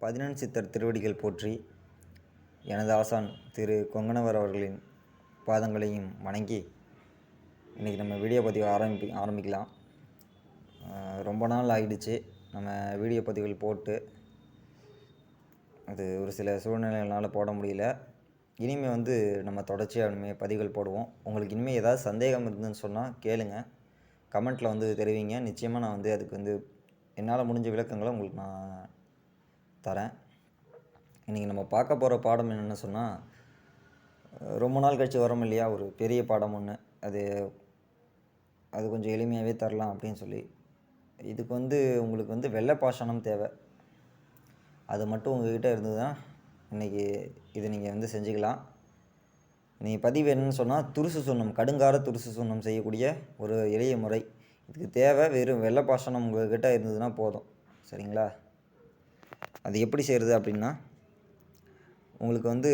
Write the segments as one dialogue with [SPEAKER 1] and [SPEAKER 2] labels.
[SPEAKER 1] பதினெண் சித்தர் திருவடிகள் போற்றி. எனது ஆசான் திரு கொங்கணவர் அவர்களின் பாதங்களையும் வணங்கி இன்றைக்கி நம்ம வீடியோ பதிவு ஆரம்பிக்கலாம். ரொம்ப நாள் ஆகிடுச்சு நம்ம வீடியோ பதிவுகள் போட்டு. அது ஒரு சில சூழ்நிலைகளால் போட முடியல. இனிமேல் நம்ம தொடர்ச்சியாக இனிமேல் பதிவுகள் போடுவோம். உங்களுக்கு இனிமேல் ஏதாவது சந்தேகம் இருந்துன்னு சொன்னால் கேளுங்க, கமெண்ட்டில் தெரிவிங்க. நிச்சயமாக நான் அதுக்கு என்னால் முடிஞ்ச விளக்கங்களை உங்களுக்கு நான் தரேன். இன்றைக்கி நம்ம பார்க்க போகிற பாடம் என்னென்னு சொன்னால், ரொம்ப நாள் கழித்து வரோம் இல்லையா, ஒரு பெரிய பாடம் ஒன்று. அது கொஞ்சம் எளிமையாகவே தரலாம் அப்படின்னு சொல்லி. இதுக்கு உங்களுக்கு வெள்ளை பாஷாணம் தேவை. அது மட்டும் உங்கள்கிட்ட இருந்ததுன்னா இன்றைக்கி இதை நீங்கள் செஞ்சுக்கலாம். நீங்கள் பதிவு என்னென்னு சொன்னால், துருசு சுண்ணம், கடுங்கார துருசு சுண்ணம் செய்யக்கூடிய ஒரு எளிய முறை. இதுக்கு தேவை வெறும் வெள்ளை பாஷாணம் உங்கள்கிட்ட இருந்ததுன்னா போதும். சரிங்களா? அது எப்படி செய்கிறது அப்படின்னா, உங்களுக்கு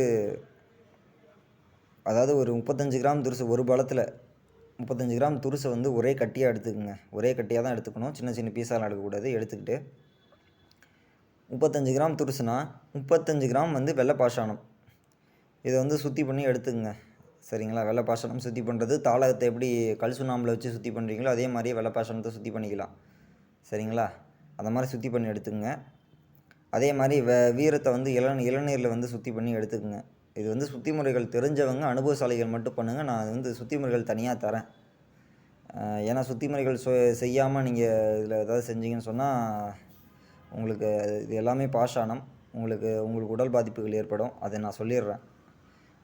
[SPEAKER 1] அதாவது ஒரு 35 கிராம் துருசு, ஒரு பழத்தில் 35 கிராம் துருசை ஒரே கட்டியாக எடுத்துக்கோங்க. ஒரே கட்டியாக தான் எடுத்துக்கணும், சின்ன சின்ன பீஸாலாம் எடுக்கக்கூடாது. எடுத்துக்கிட்டு 35 கிராம் துருசுனா 35 கிராம் வெள்ளை பாஷாணம். இதை சுத்தி பண்ணி எடுத்துக்கோங்க. சரிங்களா? வெள்ளை பாஷாணம் சுத்தி பண்ணுறது, தாளகத்தை எப்படி கல் சுண்ணாம்பில் வச்சு சுத்தி பண்ணுறீங்களோ அதே மாதிரியே வெள்ளை பாஷாணத்தை சுத்தி பண்ணிக்கலாம். சரிங்களா? அந்த மாதிரி சுத்தி பண்ணி எடுத்துக்கோங்க. அதே மாதிரி வீரத்தை இளநீரில் சுத்தி பண்ணி எடுத்துக்கோங்க. இது சுத்தி முறைகள் தெரிஞ்சவங்க, அனுபவசாலிகள் மட்டும் பண்ணுங்கள். நான் சுத்தி முறைகள் தனியாக தரேன். ஏன்னா சுத்தி முறைகள் செய்யாமல் நீங்கள் இதில் ஏதாவது செஞ்சீங்கன்னு சொன்னால் உங்களுக்கு இது எல்லாமே பாஷாணம், உங்களுக்கு உடல் பாதிப்புகள் ஏற்படும். அதை நான் சொல்லிடுறேன்.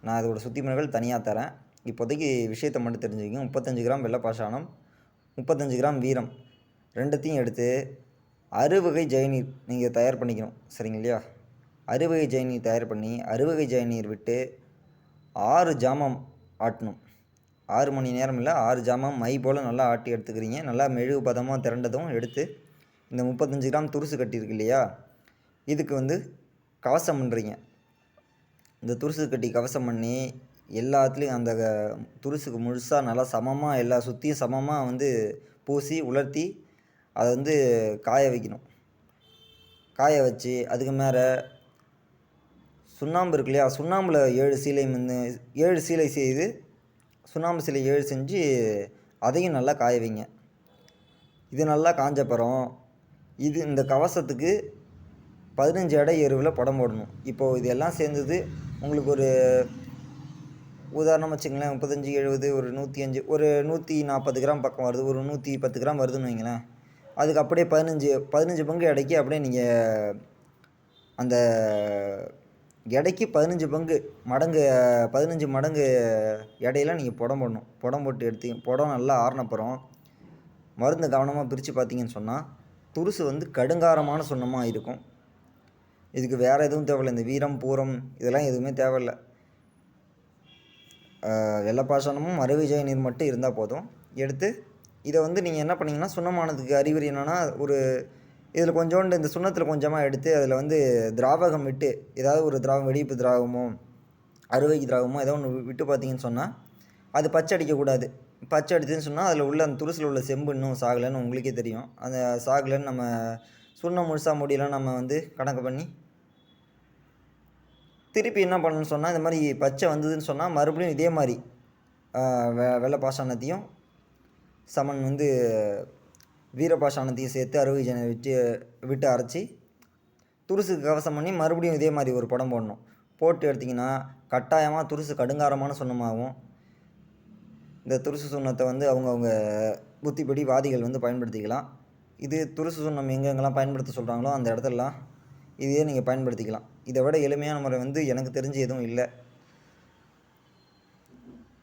[SPEAKER 1] நான் அதோட சுத்தி முறைகள் தனியாக தரேன். இப்போதைக்கு விஷயத்தை மட்டும் தெரிஞ்சுக்கிங்க. 35 கிராம் வெள்ளை பாஷாணம், 35 கிராம் வீரம், ரெண்டுத்தையும் எடுத்து அறுவகை ஜெயநீர் நீங்கள் தயார் பண்ணிக்கணும். சரிங்க இல்லையா? அறுவகை ஜெயநீர் தயார் பண்ணி, அறுவகை ஜெயநீர் விட்டு 6 ஜாமம் ஆட்டணும். 6 மணி நேரம் இல்லை, 6 ஜாமம் மை போல் நல்லா ஆட்டி எடுத்துக்கிறீங்க. நல்லா மெழுகு பதமாக திரண்டதும் எடுத்து இந்த 35 கிராம் துருசு கட்டியிருக்கு இல்லையா, இதுக்கு கவசம் பண்ணுறீங்க. இந்த துருசு கட்டி கவசம் பண்ணி எல்லாத்துலேயும் அந்த துருசுக்கு முழுசாக நல்லா சமமாக எல்லா சுற்றியும் சமமாக பூசி உலர்த்தி அதை காய வைக்கணும். காய வச்சு அதுக்கு மேலே சுண்ணாம்பு இருக்கு இல்லையா, சுண்ணாம்பில் 7 சீலை செய்து, சுண்ணாம்பு சீலை 7 செஞ்சு அதையும் நல்லா காய வைங்க. இது நல்லா காஞ்சப்பறம் இந்த கவசத்துக்கு 15 எடை எருவில் படம் போடணும். இப்போது இது எல்லாம் சேர்ந்தது உங்களுக்கு ஒரு உதாரணம் வச்சுங்களேன். 35, 70, ஒரு 105, ஒரு 140 கிராம் பக்கம் வருது, ஒரு 110 கிராம் வருதுன்னு வைங்களேன். அதுக்கு அப்படியே 15 பங்கு எடைக்கு அப்படியே நீங்கள் அந்த எடைக்கு 15 பங்கு மடங்கு 15 மடங்கு எடையில் நீங்கள் புடம் போடணும். புடம் போட்டு புடம் நல்லா ஆறினப்புறம் மருந்து கவனமாக பிரித்து பார்த்தீங்கன்னு சொன்னால் துருசு கடுங்காரமான சுண்ணமாக இருக்கும். இதுக்கு வேறு எதுவும் தேவையில்லை. இந்த வீரம், பூரம் இதெல்லாம் எதுவுமே தேவையில்லை. வெள்ளை பாஷாணமும் அறுவை ஜெயநீர் மட்டும் இருந்தால் போதும். எடுத்து இதை நீங்கள் என்ன பண்ணிங்கன்னா, சுண்ணமானதுக்கு அறிகுறி என்னென்னா, இதில் கொஞ்சோண்டு இந்த சுண்ணத்தில் கொஞ்சமாக எடுத்து அதில் திராவகம் விட்டு, ஏதாவது ஒரு திராவகம், வெடிப்பு திராவகமோ அறுவை திராவகமோ ஏதோ ஒன்று விட்டு பார்த்தீங்கன்னு சொன்னால் அது பச்சை அடிக்கக்கூடாது. பச்சை அடிச்சுன்னு சொன்னால் அதில் உள்ள அந்த துருசில் உள்ள செம்பு இன்னும் சாகலைன்னு உங்களுக்கே தெரியும். அந்த சாகலைன்னு நம்ம சுண்ணம் முழுசாக முடியலாம் நம்ம கணக்கு பண்ணி திருப்பி என்ன பண்ணணும்னு சொன்னால், இந்த மாதிரி பச்சை வந்ததுன்னு சொன்னால் மறுபடியும் இதே மாதிரி வெள்ளை பாஷாணத்தையும் சமன் வீரபாஷாணத்தையும் சேர்த்து அறுவை விட்டு அரைச்சி துருசுக்கு கவசம் பண்ணி மறுபடியும் இதே மாதிரி ஒரு படம் போடணும். போட்டு எடுத்திங்கன்னா கட்டாயமாக துருசு கடுங்காரமான சுண்ணமாகும். இந்த துருசு சுண்ணத்தை அவங்கவுங்க புத்திப்படி வாதிகள் பயன்படுத்திக்கலாம். இது துருசு சுண்ணம் எங்கெங்கெல்லாம் பயன்படுத்த சொல்கிறாங்களோ அந்த இடத்துலலாம் இதையே நீங்கள் பயன்படுத்திக்கலாம். இதை விட எளிமையான முறை எனக்கு தெரிஞ்சு எதுவும் இல்லை.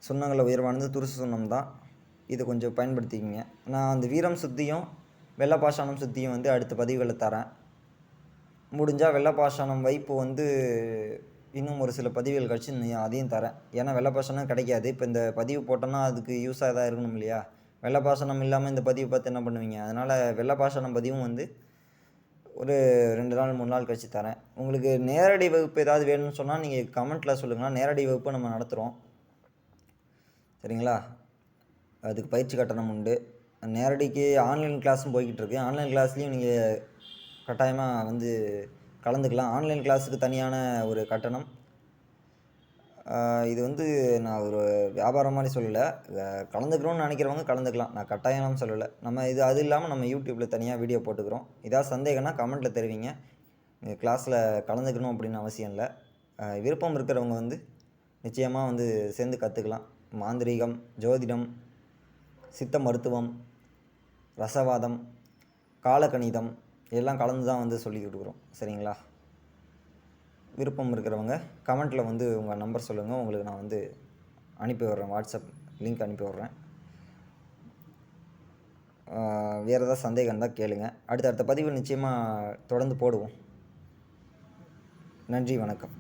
[SPEAKER 1] சுண்ணங்களில் உயர்வானது துருசு சுண்ணம் தான். இதை கொஞ்சம் பயன்படுத்திக்கிங்க. நான் அந்த வீரம் சுத்தியும் வெள்ளை பாஷாணம் சுத்தியும் அடுத்த பதிவுகளை தரேன். முடிஞ்சால் வெள்ளை பாஷாணம் வைப்பு இன்னும் ஒரு சில பதிவுகள் கழிச்சு அதையும் தரேன். ஏன்னா வெள்ளை பாஷாணம் கிடைக்காது. இப்போ இந்த பதிவு போட்டோன்னா அதுக்கு யூஸாக தான் இருக்கணும் இல்லையா? வெள்ளை பாஷாணம் இல்லாமல் இந்த பதிவு பார்த்து என்ன பண்ணுவீங்க? அதனால் வெள்ளை பாஷாணம் பதிவும் ஒரு 2 நாள் 3 நாள் கழிச்சு தரேன். உங்களுக்கு நேரடி வகுப்பு ஏதாவது வேணும்னு சொன்னால் நீங்கள் கமெண்ட்டில் சொல்லுங்கள். நேரடி வகுப்பு நம்ம நடத்துகிறோம். சரிங்களா? அதுக்கு பயிற்சி கட்டணம் உண்டு. நேரடிக்கு ஆன்லைன் கிளாஸும் போய்கிட்டு இருக்கு. ஆன்லைன் கிளாஸ்லேயும் நீங்கள் கட்டாயமாக கலந்துக்கலாம். ஆன்லைன் கிளாஸுக்கு தனியான ஒரு கட்டணம். இது வந்து நான் ஒரு வியாபாரம் மாதிரி சொல்லலை. கலந்துக்கணும்னு நினைக்கிறவங்க கலந்துக்கலாம். நான் கட்டாயம்லாம் சொல்லலை. நம்ம இது அது இல்லாமல் நம்ம யூடியூப்பில் தனியாக வீடியோ போட்டுக்கிறோம். ஏதாவது சந்தேகம்னா கமெண்ட்டில் தெரிவிங்க. கிளாஸில் கலந்துக்கணும் அப்படின்னு அவசியம் இல்லை. விருப்பம் இருக்கிறவங்க வந்து நிச்சயமாக வந்து சேர்ந்து கற்றுக்கலாம். மாந்திரீகம், ஜோதிடம், சித்த மருத்துவம், ரசவாதம், காலக்கணிதம் எல்லாம் கலந்து தான் வந்து சொல்லிக் கொடுக்குறோம். சரிங்களா? விருப்பம் இருக்கிறவங்க கமெண்ட்டில் வந்து உங்கள் நம்பர் சொல்லுங்கள். உங்களுக்கு நான் வந்து அனுப்பி விட்றேன். வாட்ஸ்அப் லிங்க் அனுப்பி விட்றேன். வேறு ஏதாவது சந்தேகம் இருந்தால் கேளுங்க. அடுத்த பதிவு நிச்சயமாக தொடர்ந்து போடுவோம். நன்றி, வணக்கம்.